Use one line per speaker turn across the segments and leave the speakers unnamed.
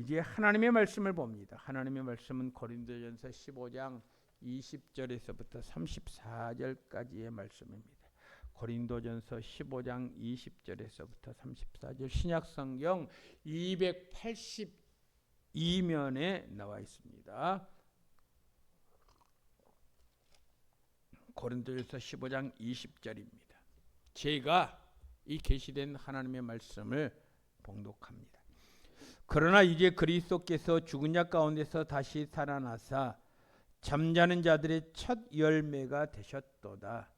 이제 하나님의 말씀을 봅니다. 하나님의 말씀은 고린도전서 15장 20절에서부터 34절까지의 말씀입니다. 고린도전서 15장 20절에서부터 34절, 신약성경 282면에 나와 있습니다. 고린도전서 15장 20절입니다. 제가 이 계시된 하나님의 말씀을 봉독합니다. 그러나 이제 그리스도께서 죽은 자 가운데서 다시 살아나사 잠자는 자들의 첫 열매가 되셨도다.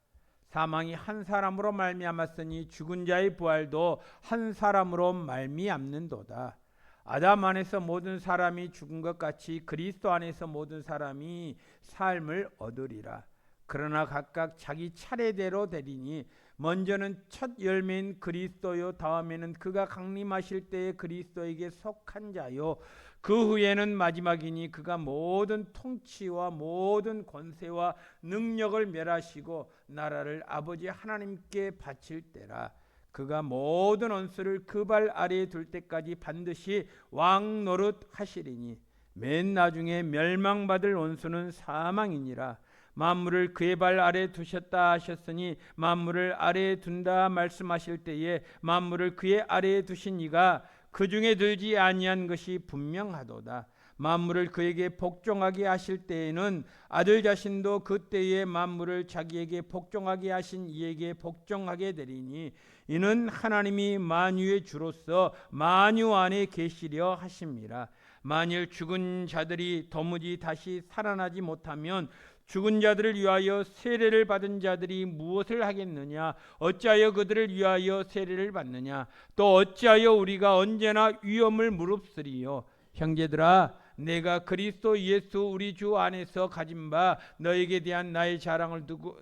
사망이 한 사람으로 말미암았으니 죽은 자의 부활도 한 사람으로 말미암는도다. 아담 안에서 모든 사람이 죽은 것 같이 그리스도 안에서 모든 사람이 삶을 얻으리라. 그러나 각각 자기 차례대로 되리니 먼저는 첫 열매인 그리스도요, 다음에는 그가 강림하실 때에 그리스도에게 속한 자요, 그 후에는 마지막이니 그가 모든 통치와 모든 권세와 능력을 멸하시고 나라를 아버지 하나님께 바칠 때라. 그가 모든 원수를 그 발 아래에 둘 때까지 반드시 왕 노릇 하시리니 맨 나중에 멸망받을 원수는 사망이니라. 만물을 그의 발 아래에 두셨다 하셨으니 만물을 아래에 둔다 말씀하실 때에 만물을 그의 아래에 두신 이가 그 중에 들지 아니한 것이 분명하도다. 만물을 그에게 복종하게 하실 때에는 아들 자신도 그때에 만물을 자기에게 복종하게 하신 이에게 복종하게 되리니 이는 하나님이 만유의 주로서 만유 안에 계시려 하심이라. 만일 죽은 자들이 도무지 다시 살아나지 못하면 죽은 자들을 위하여 세례를 받은 자들이 무엇을 하겠느냐? 어찌하여 그들을 위하여 세례를 받느냐? 또 어찌하여 우리가 언제나 위험을 무릅쓰리요? 형제들아, 내가 그리스도 예수 우리 주 안에서 가진 바 너에게 대한 나의 자랑을 두고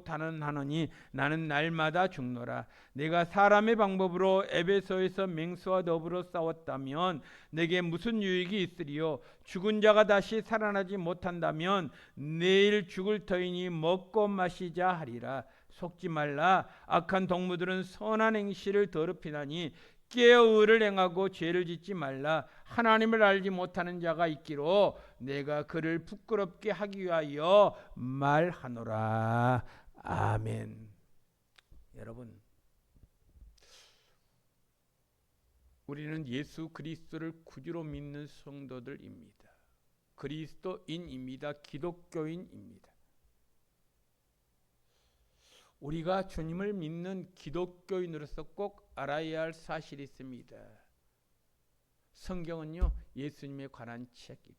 단언하노니 나는 날마다 죽노라. 내가 사람의 방법으로 에베소에서 맹수와 더불어 싸웠다면 내게 무슨 유익이 있으리요? 죽은 자가 다시 살아나지 못한다면 내일 죽을 터이니 먹고 마시자 하리라. 속지 말라. 악한 동무들은 선한 행실을 더럽히나니 깨어 의를 행하고 죄를 짓지 말라. 하나님을 알지 못하는 자가 있기로 내가 그를 부끄럽게 하기 위하여 말하노라. 아멘. 여러분, 우리는 예수 그리스도를 구주로 믿는 성도들입니다. 그리스도인입니다. 기독교인입니다. 우리가 주님을 믿는 기독교인으로서 꼭 알아야 할 사실이 있습니다. 성경은요, 예수님에 관한 책입니다.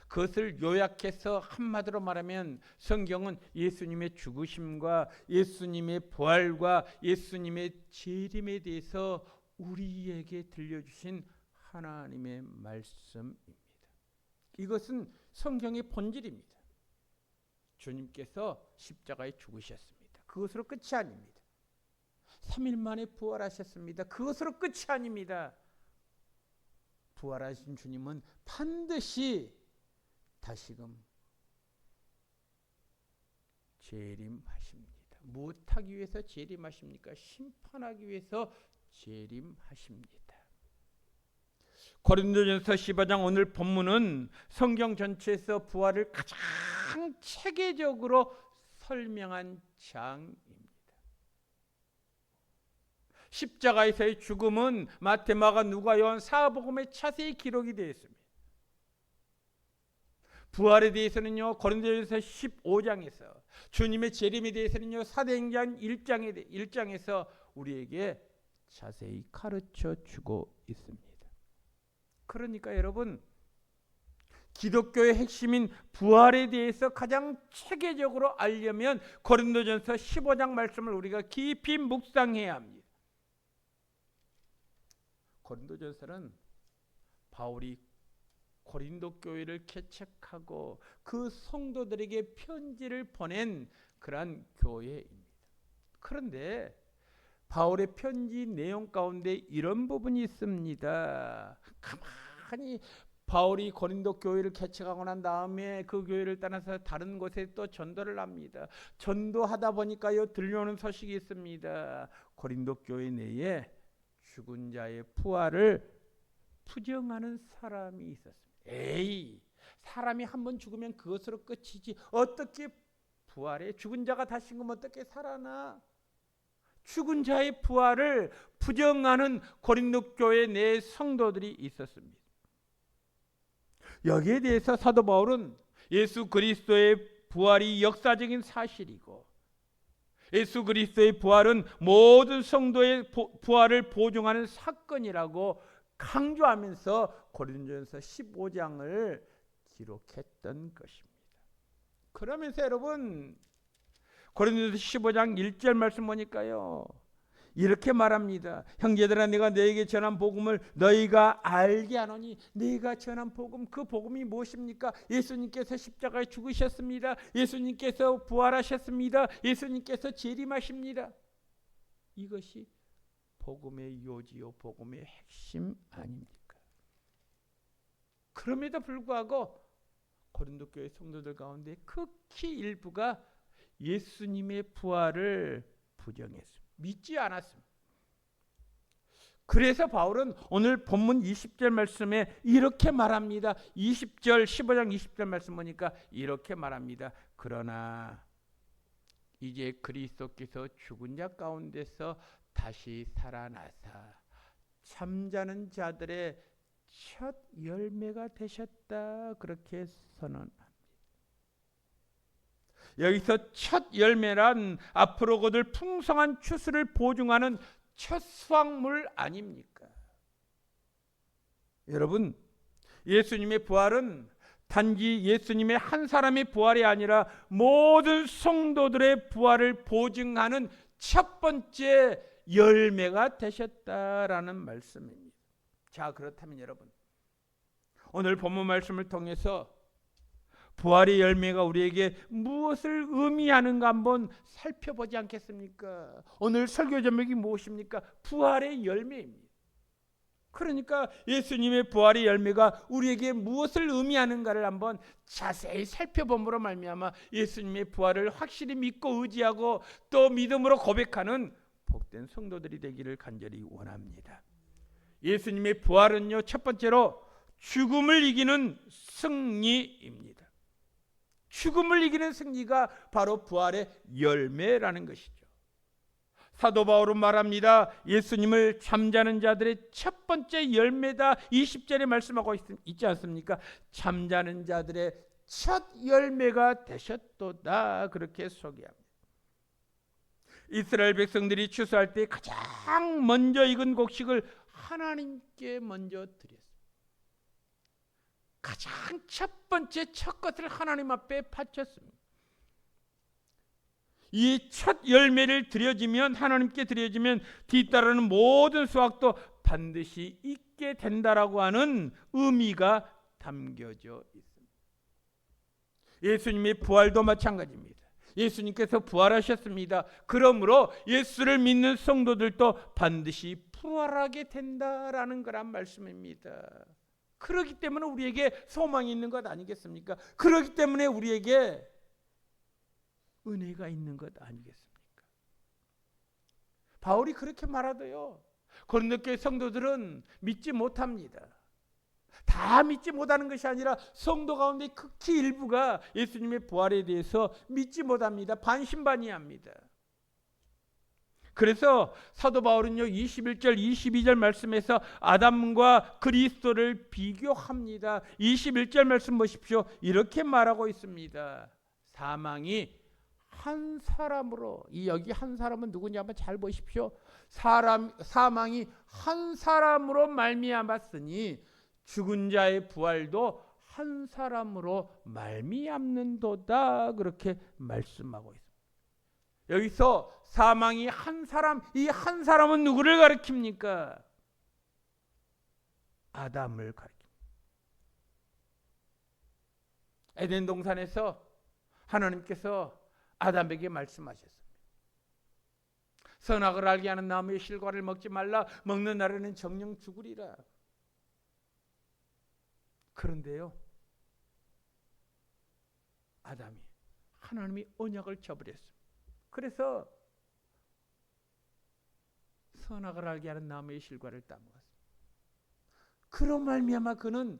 그것을 요약해서 한마디로 말하면 성경은 예수님의 죽으심과 예수님의 부활과 예수님의 재림에 대해서 우리에게 들려주신 하나님의 말씀입니다. 이것은 성경의 본질입니다. 주님께서 십자가에 죽으셨습니다. 그것으로 끝이 아닙니다. 3일 만에 부활하셨습니다. 그것으로 끝이 아닙니다. 부활하신 주님은 반드시 다시금 재림하십니다. 무엇하기 위해서 재림하십니까? 심판하기 위해서 재림하십니다. 고린도전서 15장 오늘 본문은 성경 전체에서 부활을 가장 체계적으로 설명한 장입니다. 십자가에서의 죽음은 마태, 마가, 누가, 요한, 사복음에 자세히 기록이 되어 있습니다. 부활에 대해서는요, 고린도전서 15장에서, 주님의 재림에 대해서는요, 사도행전 1장에서 우리에게 자세히 가르쳐 주고 있습니다. 그러니까 여러분, 기독교의 핵심인 부활에 대해서 가장 체계적으로 알려면 고린도전서 15장 말씀을 우리가 깊이 묵상해야 합니다. 고린도전서는 바울이 고린도 교회를 개척하고 그 성도들에게 편지를 보낸 그러한 교회입니다. 그런데 바울의 편지 내용 가운데 이런 부분이 있습니다. 가만히 바울이 고린도 교회를 개척하고 난 다음에 그 교회를 떠나서 다른 곳에 또 전도를 합니다. 전도하다 보니까요, 들려오는 소식이 있습니다. 고린도 교회 내에 죽은 자의 부활을 부정하는 사람이 있었습니다. 에이, 사람이 한번 죽으면 그것으로 끝이지 어떻게 부활해? 죽은 자가 다시 생기면 어떻게 살아나? 죽은 자의 부활을 부정하는 고린도 교회 내 성도들이 있었습니다. 여기에 대해서 사도 바울은 예수 그리스도의 부활이 역사적인 사실이고 예수 그리스도의 부활은 모든 성도의 부활을 보증하는 사건이라고 강조하면서 고린도전서 15장을 기록했던 것입니다. 그러면서 여러분 고린도전서 15장 1절 말씀 보니까요, 이렇게 말합니다. 형제들아, 내가 너에게 전한 복음을 너희가 알게 하노니. 내가 전한 복음, 그 복음이 무엇입니까? 예수님께서 십자가에 죽으셨습니다. 예수님께서 부활하셨습니다. 예수님께서 재림하십니다. 이것이 복음의 요지요, 복음의 핵심 아닙니까? 그럼에도 불구하고 고린도 교회 성도들 가운데 극히 일부가 예수님의 부활을 부정했습니다. 믿지 않았습니다. 그래서 바울은 오늘 본문 20절 말씀에 이렇게 말합니다. 20절 15장 20절 말씀 보니까 이렇게 말합니다. 그러나 이제 그리스도께서 죽은 자 가운데서 다시 살아나사 잠자는 자들의 첫 열매가 되셨다, 그렇게 선언합니다. 여기서 첫 열매란 앞으로 거둘 풍성한 추수를 보증하는 첫 수확물 아닙니까? 여러분, 예수님의 부활은 단지 예수님의 한 사람의 부활이 아니라 모든 성도들의 부활을 보증하는 첫 번째 열매가 되셨다라는 말씀입니다. 자, 그렇다면 여러분, 오늘 본문 말씀을 통해서 부활의 열매가 우리에게 무엇을 의미하는가 한번 살펴보지 않겠습니까? 오늘 설교 제목이 무엇입니까? 부활의 열매입니다. 그러니까 예수님의 부활의 열매가 우리에게 무엇을 의미하는가를 한번 자세히 살펴봄으로 말미암아 예수님의 부활을 확실히 믿고 의지하고 또 믿음으로 고백하는 복된 성도들이 되기를 간절히 원합니다. 예수님의 부활은요, 첫 번째로 죽음을 이기는 승리입니다. 죽음을 이기는 승리가 바로 부활의 열매라는 것이죠. 사도 바울은 말합니다. 예수님을 잠자는 자들의 첫 번째 열매다, 20절에 말씀하고 있지 않습니까? 잠자는 자들의 첫 열매가 되셨도다, 그렇게 소개합니다. 이스라엘 백성들이 추수할 때 가장 먼저 익은 곡식을 하나님께 먼저 드렸습니다. 가장 첫 번째 첫 것을 하나님 앞에 바쳤습니다. 이 첫 열매를 드려지면, 하나님께 드려지면 뒤따르는 모든 수확도 반드시 있게 된다라고 하는 의미가 담겨져 있습니다. 예수님의 부활도 마찬가지입니다. 예수님께서 부활하셨습니다. 그러므로 예수를 믿는 성도들도 반드시 부활하게 된다라는 거란 말씀입니다. 그렇기 때문에 우리에게 소망이 있는 것 아니겠습니까? 그렇기 때문에 우리에게 은혜가 있는 것 아니겠습니까? 바울이 그렇게 말하도요, 고린도 교회 성도들은 믿지 못합니다. 다 믿지 못하는 것이 아니라 성도 가운데 극히 일부가 예수님의 부활에 대해서 믿지 못합니다. 반신반의합니다. 그래서 사도 바울은요, 21절 22절 말씀에서 아담과 그리스도를 비교합니다. 21절 말씀 보십시오. 이렇게 말하고 있습니다. 사망이 한 사람으로, 여기 한 사람은 누구냐 한번 잘 보십시오. 사망이 한 사람으로 말미암았으니 죽은 자의 부활도 한 사람으로 말미암는도다, 그렇게 말씀하고 있습니다. 여기서 사망이 한 사람, 이 한 사람은 누구를 가리킵니까? 아담을 가리킵니다. 에덴 동산에서 하나님께서 아담에게 말씀하셨습니다. 선악을 알게 하는 나무의 실과를 먹지 말라. 먹는 날에는 정령 죽으리라. 그런데요, 아담이 하나님이 언약을 저버렸습니다. 그래서 선악을 알게 하는 나무의 실과를 따먹었습니다. 그런 말미암아 그는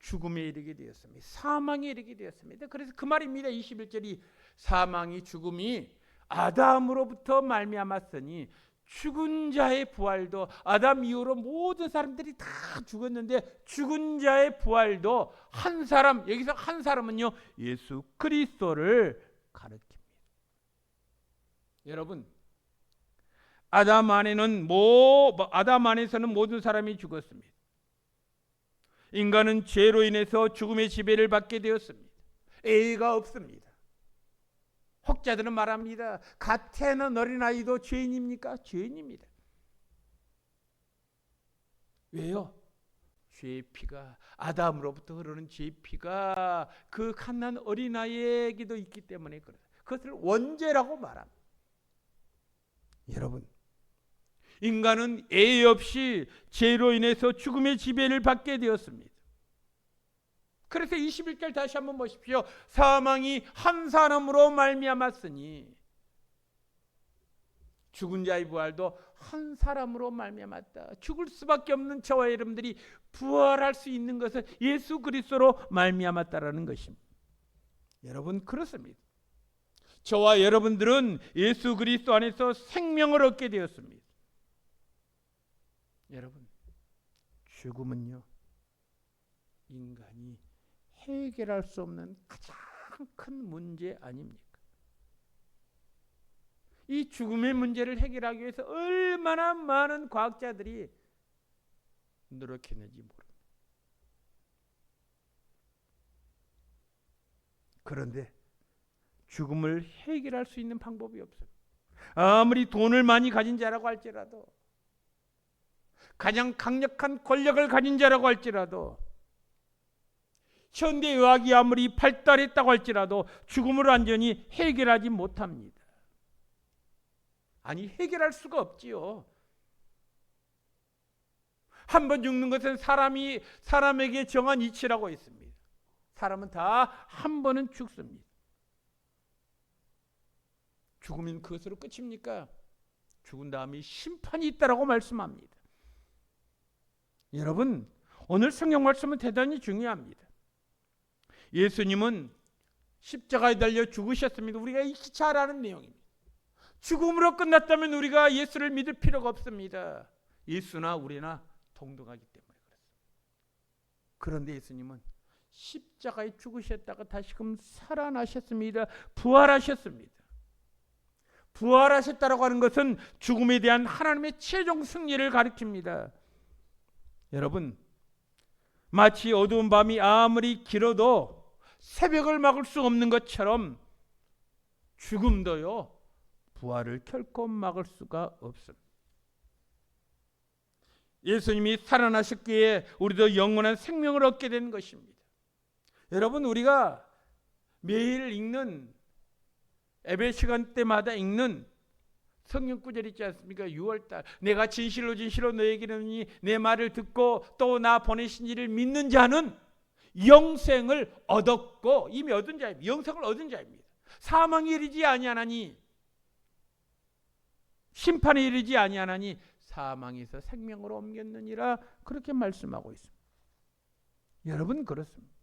죽음에 이르게 되었습니다. 사망에 이르게 되었습니다. 그래서 그 말입니다. 21절이 사망이 죽음이 아담으로부터 말미암았으니 죽은 자의 부활도 아담 이후로 모든 사람들이 다 죽었는데 죽은 자의 부활도 한 사람, 여기서 한 사람은요 예수 그리스도를 가리킵니다. 여러분, 아담 안에서는 모든 사람이 죽었습니다. 인간은 죄로 인해서 죽음의 지배를 받게 되었습니다. 애가 없습니다. 혹자들은 말합니다. 갓 태어난 어린아이도 죄인입니까? 죄인입니다. 왜요? 죄의 피가, 아담으로부터 흐르는 죄의 피가 그 갓난 어린아이에게도 있기 때문에 그것을 원죄라고 말합니다. 여러분, 인간은 애 없이 죄로 인해서 죽음의 지배를 받게 되었습니다. 그래서 21절 다시 한번 보십시오. 사망이 한 사람으로 말미암았으니 죽은 자의 부활도 한 사람으로 말미암았다. 죽을 수밖에 없는 저와 여러분들이 부활할 수 있는 것은 예수 그리스도로 말미암았다라는 것입니다. 여러분, 그렇습니다. 저와 여러분들은 예수 그리스도 안에서 생명을 얻게 되었습니다. 여러분, 죽음은요 인간이 해결할 수 없는 가장 큰 문제 아닙니까? 이 죽음의 문제를 해결하기 위해서 얼마나 많은 과학자들이 노력했는지 모릅니다. 그런데 죽음을 해결할 수 있는 방법이 없어요. 아무리 돈을 많이 가진 자라고 할지라도, 가장 강력한 권력을 가진 자라고 할지라도, 현대의학이 아무리 발달했다고 할지라도 죽음을 완전히 해결하지 못합니다. 아니, 해결할 수가 없지요. 한 번 죽는 것은 사람에게 정한 이치라고 했습니다. 사람은 다 한 번은 죽습니다. 죽으면 그것으로 끝입니까? 죽은 다음에 심판이 있다라고 말씀합니다. 여러분, 오늘 성경 말씀은 대단히 중요합니다. 예수님은 십자가에 달려 죽으셨습니다. 우리가 익히 잘 아는 내용입니다. 죽음으로 끝났다면 우리가 예수를 믿을 필요가 없습니다. 예수나 우리나 동등하기 때문에 그렇습니다. 그런데 예수님은 십자가에 죽으셨다가 다시금 살아나셨습니다. 부활하셨습니다. 부활하셨다라고 하는 것은 죽음에 대한 하나님의 최종 승리를 가리킵니다. 여러분, 마치 어두운 밤이 아무리 길어도 새벽을 막을 수 없는 것처럼 죽음도요 부활을 결코 막을 수가 없습니다. 예수님이 살아나셨기에 우리도 영원한 생명을 얻게 되는 것입니다. 여러분, 우리가 매일 읽는 예배 시간 때마다 읽는 성경 구절 있지 않습니까? 6월달 내가 진실로 너에게 이르노니 내 말을 듣고 또 나 보내신 이를 믿는 자는 영생을 얻었고, 이미 얻은 자입니다. 영생을 얻은 자입니다. 사망에 이르지 아니하나니, 심판에 이르지 아니하나니 사망에서 생명으로 옮겼느니라, 그렇게 말씀하고 있습니다. 여러분, 그렇습니다.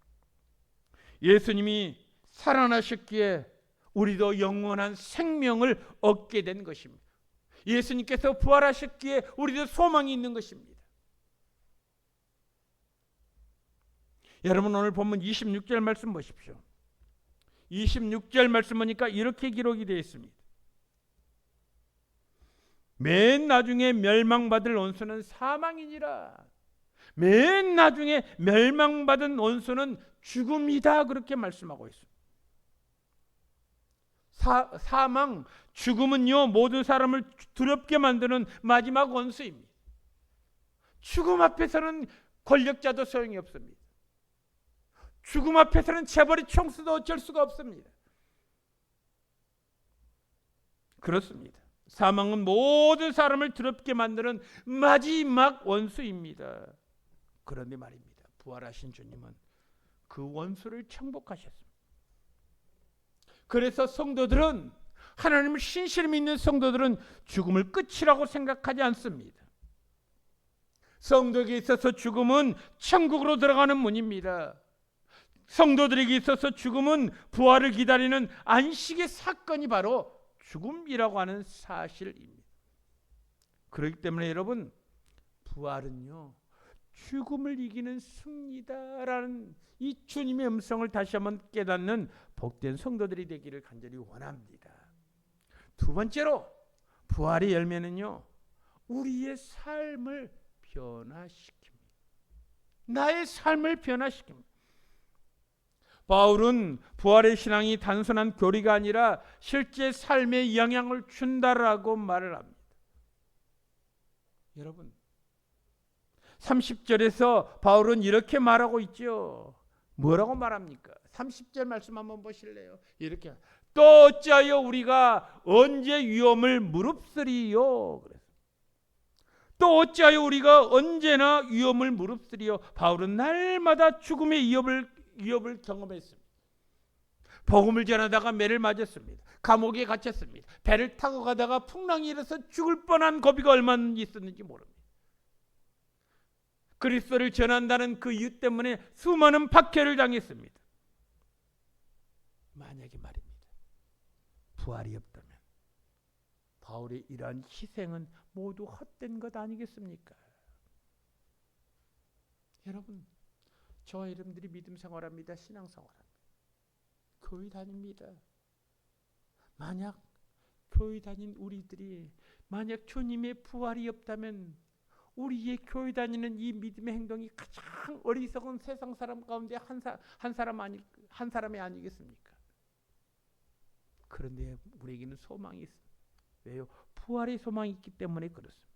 예수님이 살아나셨기에 우리도 영원한 생명을 얻게 된 것입니다. 예수님께서 부활하셨기에 우리도 소망이 있는 것입니다. 여러분, 오늘 본문 26절 말씀 보십시오. 26절 말씀 보니까 이렇게 기록이 되어 있습니다. 맨 나중에 멸망받을 원수는 사망이니라. 맨 나중에 멸망받은 원수는 죽음이다, 그렇게 말씀하고 있습니다. 사망, 죽음은요 모든 사람을 두렵게 만드는 마지막 원수입니다. 죽음 앞에서는 권력자도 소용이 없습니다. 죽음 앞에서는 재벌이 총수도 어쩔 수가 없습니다. 그렇습니다. 사망은 모든 사람을 두렵게 만드는 마지막 원수입니다. 그런데 말입니다, 부활하신 주님은 그 원수를 정복하셨습니다. 그래서 성도들은, 하나님을 신실히 믿는 성도들은 죽음을 끝이라고 생각하지 않습니다. 성도에게 있어서 죽음은 천국으로 들어가는 문입니다. 성도들에게 있어서 죽음은 부활을 기다리는 안식의 사건이 바로 죽음이라고 하는 사실입니다. 그렇기 때문에 여러분, 부활은요, 죽음을 이기는 승리다라는 이 주님의 음성을 다시 한번 깨닫는 복된 성도들이 되기를 간절히 원합니다. 두 번째로, 부활의 열매는요, 우리의 삶을 변화시킵니다. 나의 삶을 변화시킵니다. 바울은 부활의 신앙이 단순한 교리가 아니라 실제 삶에 영향을 준다라고 말을 합니다. 여러분, 30절에서 바울은 이렇게 말하고 있죠. 뭐라고 말합니까? 30절 말씀 한번 보실래요? 이렇게, 또 어찌하여 우리가 언제 위험을 무릅쓰리요? 그래서 또 어찌하여 우리가 언제나 위험을 무릅쓰리요? 바울은 날마다 죽음의 위협을 경험했습니다. 복음을 전하다가 매를 맞았습니다. 감옥에 갇혔습니다. 배를 타고 가다가 풍랑이 일어서 죽을 뻔한 고비가 얼마나 있었는지 모릅니다. 그리스도를 전한다는 그 이유 때문에 수많은 박해를 당했습니다. 만약에 말입니다, 부활이 없다면 바울의 이러한 희생은 모두 헛된 것 아니겠습니까? 여러분, 저와 여러분들이 믿음 생활합니다. 신앙 생활합니다. 교회 다닙니다. 만약 교회 다닌 우리들이 만약 주님의 부활이 없다면 우리의 교회 다니는 이 믿음의 행동이 가장 어리석은 세상 사람 가운데 한 사람이 아니겠습니까? 그런데 우리에게는 소망이 있습니다. 왜요? 부활의 소망이 있기 때문에 그렇습니다.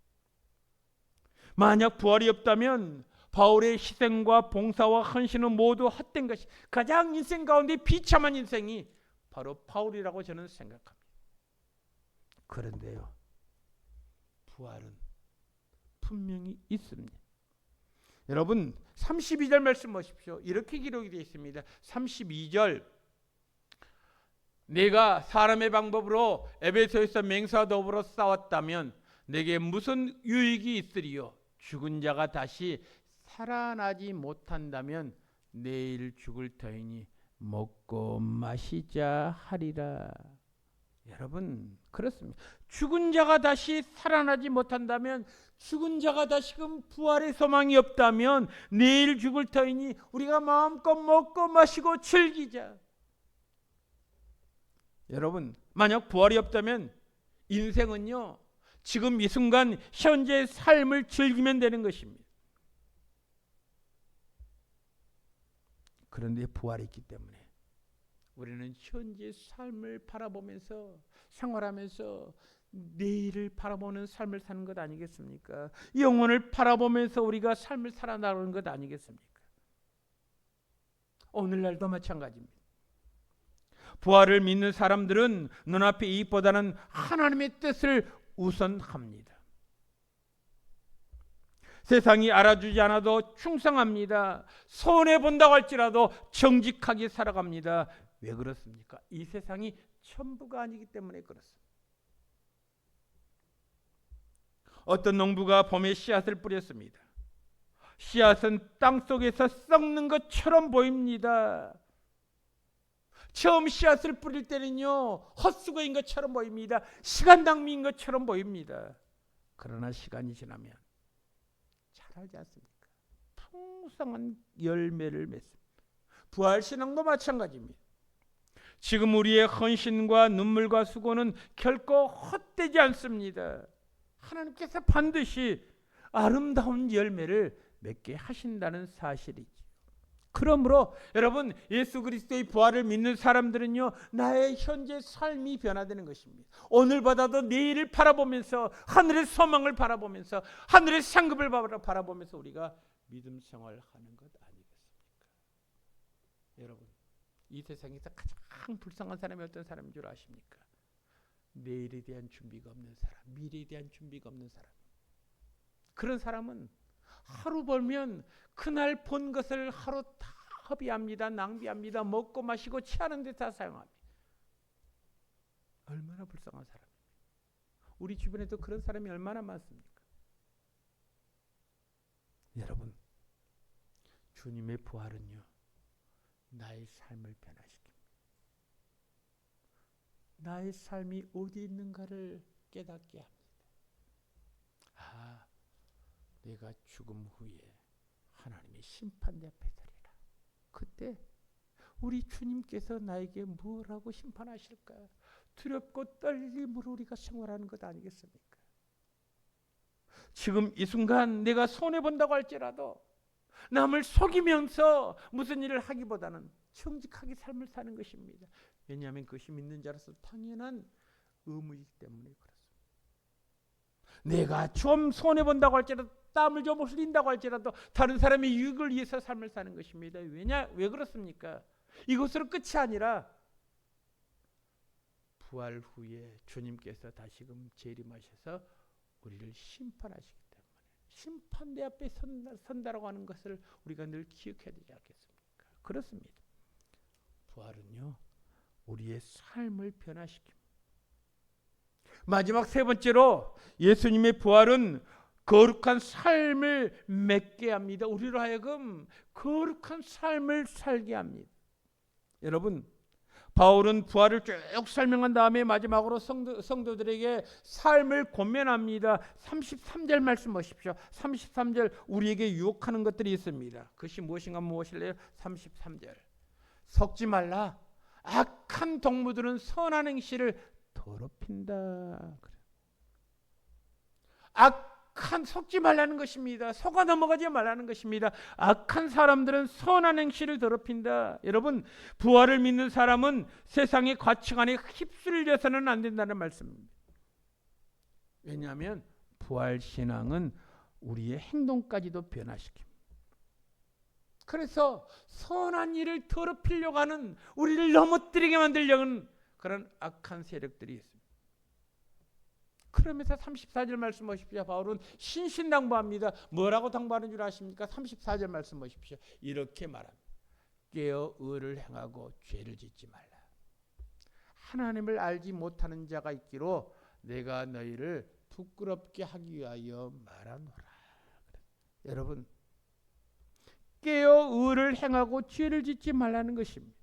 만약 부활이 없다면 바울의 희생과 봉사와 헌신은 모두 헛된 것이, 가장 인생 가운데 비참한 인생이 바로 바울이라고 저는 생각합니다. 그런데요, 부활은 분명히 있습니다. 여러분, 32절 말씀 보십시오. 이렇게 기록이 되어 있습니다. 32절, 내가 사람의 방법으로 에베소에서 맹수와 더불어 싸웠다면 내게 무슨 유익이 있으리요? 죽은 자가 다시 살아나지 못한다면 내일 죽을 터이니 먹고 마시자 하리라. 여러분, 그렇습니다. 죽은 자가 다시 살아나지 못한다면, 죽은 자가 다시금 부활의 소망이 없다면 내일 죽을 터이니 우리가 마음껏 먹고 마시고 즐기자. 여러분, 만약 부활이 없다면 인생은요, 지금 이 순간 현재의 삶을 즐기면 되는 것입니다. 그런데 부활이 있기 때문에 우리는 현재 삶을 바라보면서 생활하면서 내일을 바라보는 삶을 사는 것 아니겠습니까? 영혼을 바라보면서 우리가 삶을 살아나가는 것 아니겠습니까? 오늘날도 마찬가지입니다. 부활을 믿는 사람들은 눈앞의 이익보다는 하나님의 뜻을 우선합니다. 세상이 알아주지 않아도 충성합니다. 손해본다고 할지라도 정직하게 살아갑니다. 왜 그렇습니까? 이 세상이 전부가 아니기 때문에 그렇습니다. 어떤 농부가 봄에 씨앗을 뿌렸습니다. 씨앗은 땅속에서 썩는 것처럼 보입니다. 처음 씨앗을 뿌릴 때는요, 헛수고인 것처럼 보입니다. 시간 낭비인 것처럼 보입니다. 그러나 시간이 지나면 자라지 않습니까? 풍성한 열매를 맺습니다. 부활신앙도 마찬가지입니다. 지금 우리의 헌신과 눈물과 수고는 결코 헛되지 않습니다. 하나님께서 반드시 아름다운 열매를 맺게 하신다는 사실이죠. 그러므로 여러분, 예수 그리스도의 부활을 믿는 사람들은요, 나의 현재 삶이 변화되는 것입니다. 오늘보다도 내일을 바라보면서, 하늘의 소망을 바라보면서, 하늘의 상급을 바라보면서 우리가 믿음 생활하는 것 아니겠습니까? 여러분, 이 세상에서 가장 불쌍한 사람이 어떤 사람인 줄 아십니까? 내일에 대한 준비가 없는 사람, 미래에 대한 준비가 없는 사람. 그런 사람은 하루 벌면 그날 번 것을 하루 다 허비합니다. 낭비합니다. 먹고 마시고 취하는 데 다 사용합니다. 얼마나 불쌍한 사람입니까? 우리 주변에도 그런 사람이 얼마나 많습니까? 여러분, 주님의 부활은요, 나의 삶을 변화시킵니다. 나의 삶이 어디 있는가를 깨닫게 합니다. 아, 내가 죽음 후에 하나님의 심판대 앞에 서리라. 그때 우리 주님께서 나에게 뭐라고 심판하실까? 두렵고 떨림으로 우리가 생활하는 것 아니겠습니까? 지금 이 순간 내가 손해본다고 할지라도 남을 속이면서 무슨 일을 하기보다는 정직하게 삶을 사는 것입니다. 왜냐하면 그것이 믿는 자로서 당연한 의무이기 때문에 그렇습니다. 내가 좀 손해본다고 할지라도 땀을 좀 흘린다고 할지라도 다른 사람의 유익을 위해서 삶을 사는 것입니다. 왜 그렇습니까? 이것으로 끝이 아니라 부활 후에 주님께서 다시금 재림하셔서 우리를 심판하시기 때문에 심판대 앞에 선다라고 하는 것을 우리가 늘 기억해야 되지 않겠습니까? 그렇습니다. 부활은요, 우리의 삶을 변화시킵니다. 마지막 세 번째로 예수님의 부활은 거룩한 삶을 맺게 합니다. 우리로 하여금 거룩한 삶을 살게 합니다. 여러분, 바울은 부활을 쭉 설명한 다음에 마지막으로 성도들에게 삶을 권면합니다. 33절 말씀 보십시오. 33절 우리에게 유혹하는 것들이 있습니다. 그것이 무엇인가 무엇일래요? 33절 섞지 말라. 악한 동무들은 선한 행실을 더럽힌다. 섞지 말라는 것입니다. 속아 넘어가지 말라는 것입니다. 악한 사람들은 선한 행실을 더럽힌다. 여러분, 부활을 믿는 사람은 세상의 가치관에 휩쓸려서는 안 된다는 말씀입니다. 왜냐하면 부활 신앙은 우리의 행동까지도 변화시킵니다. 그래서 선한 일을 더럽히려고 하는, 우리를 넘어뜨리게 만들려고 하는 그런 악한 세력들이 있습니다. 그러면서 34절 말씀 보십시오. 바울은 신신당부합니다. 뭐라고 당부하는 줄 아십니까? 34절 말씀 보십시오. 이렇게 말합니다. 깨어 의를 행하고 죄를 짓지 말라. 하나님을 알지 못하는 자가 있기로 내가 너희를 부끄럽게 하기 위하여 말하노라. 여러분, 깨어 의를 행하고 죄를 짓지 말라는 것입니다.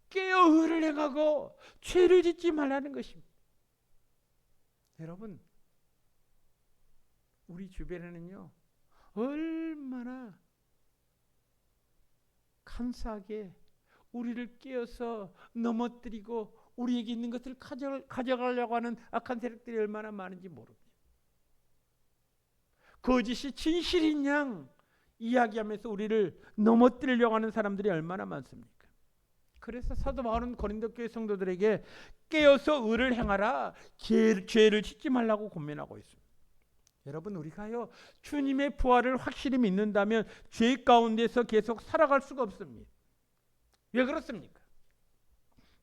깨어 의를 행하고 죄를 짓지 말라는 것입니다. 여러분, 우리 주변에는요, 얼마나 감사하게 우리를 깨어서 넘어뜨리고 우리에게 있는 것을 가져가려고 하는 악한 세력들이 얼마나 많은지 모릅니다. 거짓이 진실인 양 이야기하면서 우리를 넘어뜨리려고 하는 사람들이 얼마나 많습니까? 그래서 사도 바울은 고린도 교회 성도들에게 깨어서 의를 행하라, 죄를 짓지 말라고 권면하고 있습니다. 여러분, 우리가요, 주님의 부활을 확실히 믿는다면 죄 가운데서 계속 살아갈 수가 없습니다. 왜 그렇습니까?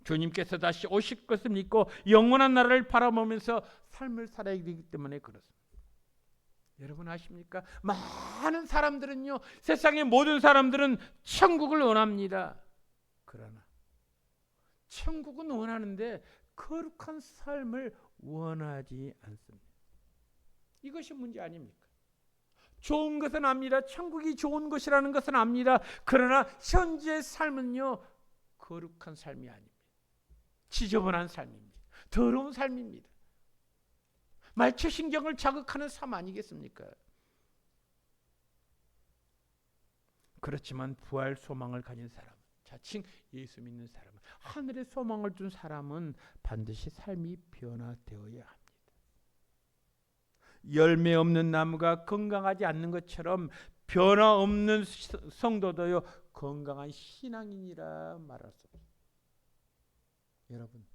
주님께서 다시 오실 것을 믿고 영원한 나라를 바라보면서 삶을 살아야 되기 때문에 그렇습니다. 여러분 아십니까? 많은 사람들은요, 세상의 모든 사람들은 천국을 원합니다. 그러나 천국은 원하는데 거룩한 삶을 원하지 않습니다. 이것이 문제 아닙니까? 좋은 것은 압니다. 천국이 좋은 것이라는 것은 압니다. 그러나 현재의 삶은요, 거룩한 삶이 아닙니다. 지저분한 삶입니다. 더러운 삶입니다. 말초신경을 자극하는 삶 아니겠습니까? 그렇지만 부활 소망을 가진 사람, 자칭 예수 믿는 사람은, 하늘의 소망을 준 사람은 반드시 삶이 변화되어야 합니다. 열매 없는 나무가 건강하지 않는 것처럼 변화 없는 성도도요, 건강한 신앙인이라 말할 수 없습니다. 여러분,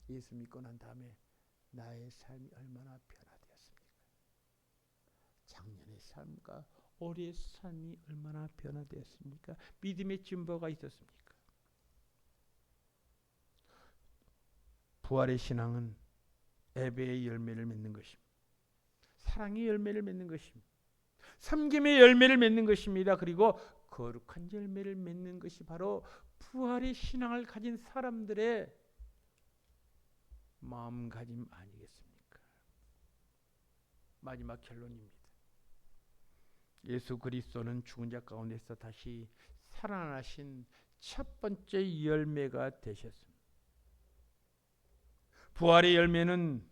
예수 믿고 난 다음에 나의 삶이 얼마나 변화되었습니까? 작년의 삶과 올해의 삶이 얼마나 변화되었습니까? 믿음의 진보가 있었습니까? 부활의 신앙은 예배의 열매를 맺는 것입니다. 사랑의 열매를 맺는 것입니다. 섬김의 열매를 맺는 것입니다. 그리고 거룩한 열매를 맺는 것이 바로 부활의 신앙을 가진 사람들의 마음가짐 아니겠습니까? 마지막 결론입니다. 예수 그리스도는 죽은 자 가운데서 다시 살아나신 첫 번째 열매가 되셨습니다. 부활의 열매는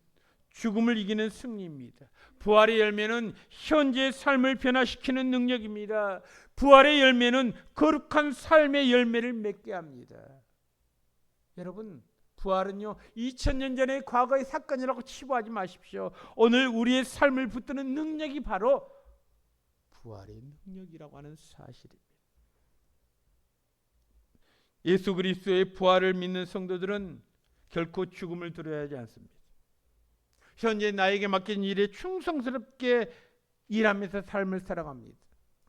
죽음을 이기는 승리입니다. 부활의 열매는 현재의 삶을 변화시키는 능력입니다. 부활의 열매는 거룩한 삶의 열매를 맺게 합니다. 여러분, 부활은요 2000년 전의 과거의 사건이라고 치부하지 마십시오. 오늘 우리의 삶을 붙드는 능력이 바로 부활의 능력이라고 하는 사실입니다. 예수 그리스도의 부활을 믿는 성도들은 결코 죽음을 두려워하지 않습니다. 현재 나에게 맡긴 일에 충성스럽게 일하면서 삶을 살아갑니다.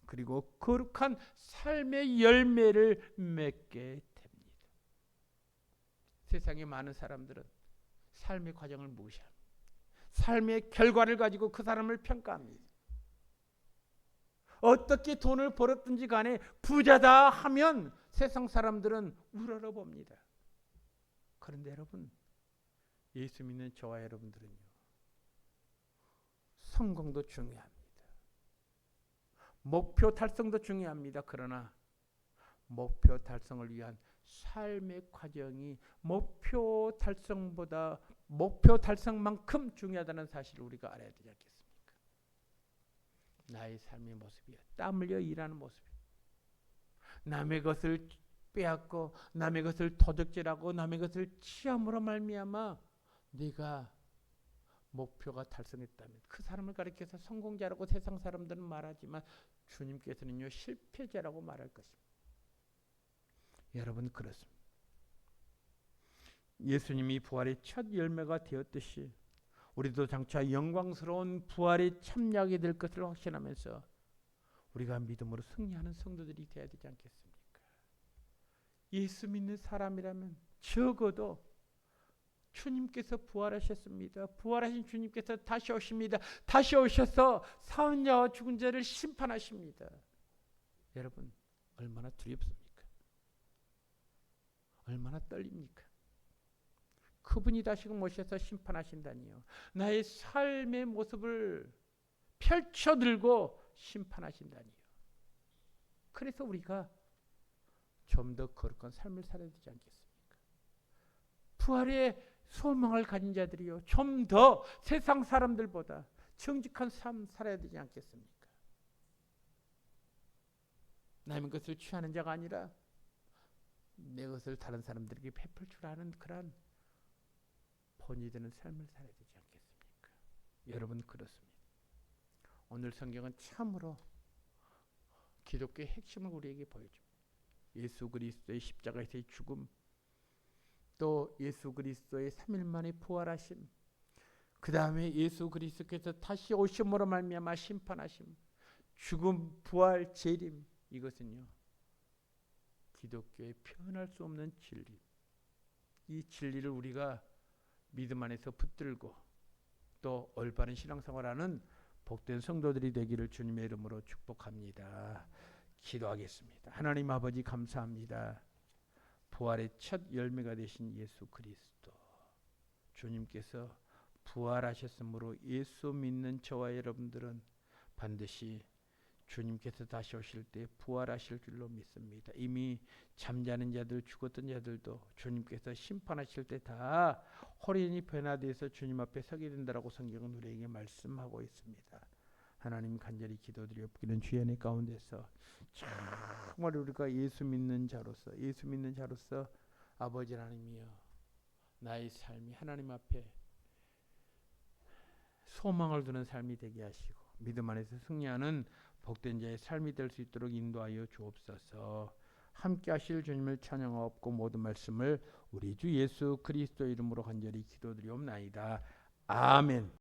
그리고 거룩한 삶의 열매를 맺게 됩니다. 세상에 많은 사람들은 삶의 과정을 무시합니다. 삶의 결과를 가지고 그 사람을 평가합니다. 어떻게 돈을 벌었든지 간에 부자다 하면 세상 사람들은 우러러봅니다. 그런데 여러분, 예수 믿는 저와 여러분들은요, 성공도 중요합니다. 목표 달성도 중요합니다. 그러나 목표 달성을 위한 삶의 과정이 목표 달성만큼 중요하다는 사실을 우리가 알아야 되지 않겠습니까? 나의 삶의 모습이야. 땀 흘려 일하는 모습이야. 남의 것을 빼앗고 남의 것을 도둑질하고 남의 것을 취함으로 말미암아 네가 목표가 달성했다면 그 사람을 가리켜서 성공자라고 세상 사람들은 말하지만 주님께서는요 실패자라고 말할 것입니다. 여러분, 그렇습니다. 예수님이 부활의 첫 열매가 되었듯이 우리도 장차 영광스러운 부활의 참약이 될 것을 확신하면서 우리가 믿음으로 승리하는 성도들이 되어야 되지 않겠습니까? 예수 믿는 사람이라면 적어도 주님께서 부활하셨습니다. 부활하신 주님께서 다시 오십니다. 다시 오셔서 사은 자와 죽은 자를 심판하십니다. 여러분, 얼마나 두렵습니까? 얼마나 떨립니까? 그분이 다시금 오셔서 심판하신다니요. 나의 삶의 모습을 펼쳐들고 심판하신다니요. 그래서 우리가 좀 더 거룩한 삶을 살아야 되지 않겠습니까? 부활의 소망을 가진 자들이요, 좀 더 세상 사람들보다 정직한 삶 살아야 되지 않겠습니까? 남의 것을 취하는 자가 아니라 내 것을 다른 사람들에게 베풀 줄 아는 그런 본이 되는 삶을 살아야 되지 않겠습니까? 여러분, 그렇습니다. 오늘 성경은 참으로 기독교의 핵심을 우리에게 보여줍니다. 예수 그리스도의 십자가에서의 죽음, 또 예수 그리스도의 3일 만에 부활하심, 그 다음에 예수 그리스도께서 다시 오심으로 말미암아 심판하심, 죽음, 부활, 재림, 이것은요 기독교의 표현할 수 없는 진리. 이 진리를 우리가 믿음 안에서 붙들고 또 올바른 신앙생활하는 복된 성도들이 되기를 주님의 이름으로 축복합니다. 기도하겠습니다. 하나님 아버지, 감사합니다. 부활의 첫 열매가 되신 예수 그리스도, 주님께서 부활하셨으므로 예수 믿는 저와 여러분들은 반드시 주님께서 다시 오실 때 부활하실 줄로 믿습니다. 이미 잠자는 자들, 죽었던 자들도 주님께서 심판하실 때 다 호련히 변화되어서 주님 앞에 서게 된다라고 성경은 우리에게 말씀하고 있습니다. 하나님, 간절히 기도드리옵기는 주의 가운데서 정말 우리가 예수 믿는 자로서 아버지 하나님이여, 나의 삶이 하나님 앞에 소망을 두는 삶이 되게 하시고 믿음 안에서 승리하는 복된 자의 삶이 될 수 있도록 인도하여 주옵소서. 함께 하실 주님을 찬양하옵고 모든 말씀을 우리 주 예수 그리스도 이름으로 간절히 기도드리옵나이다. 아멘.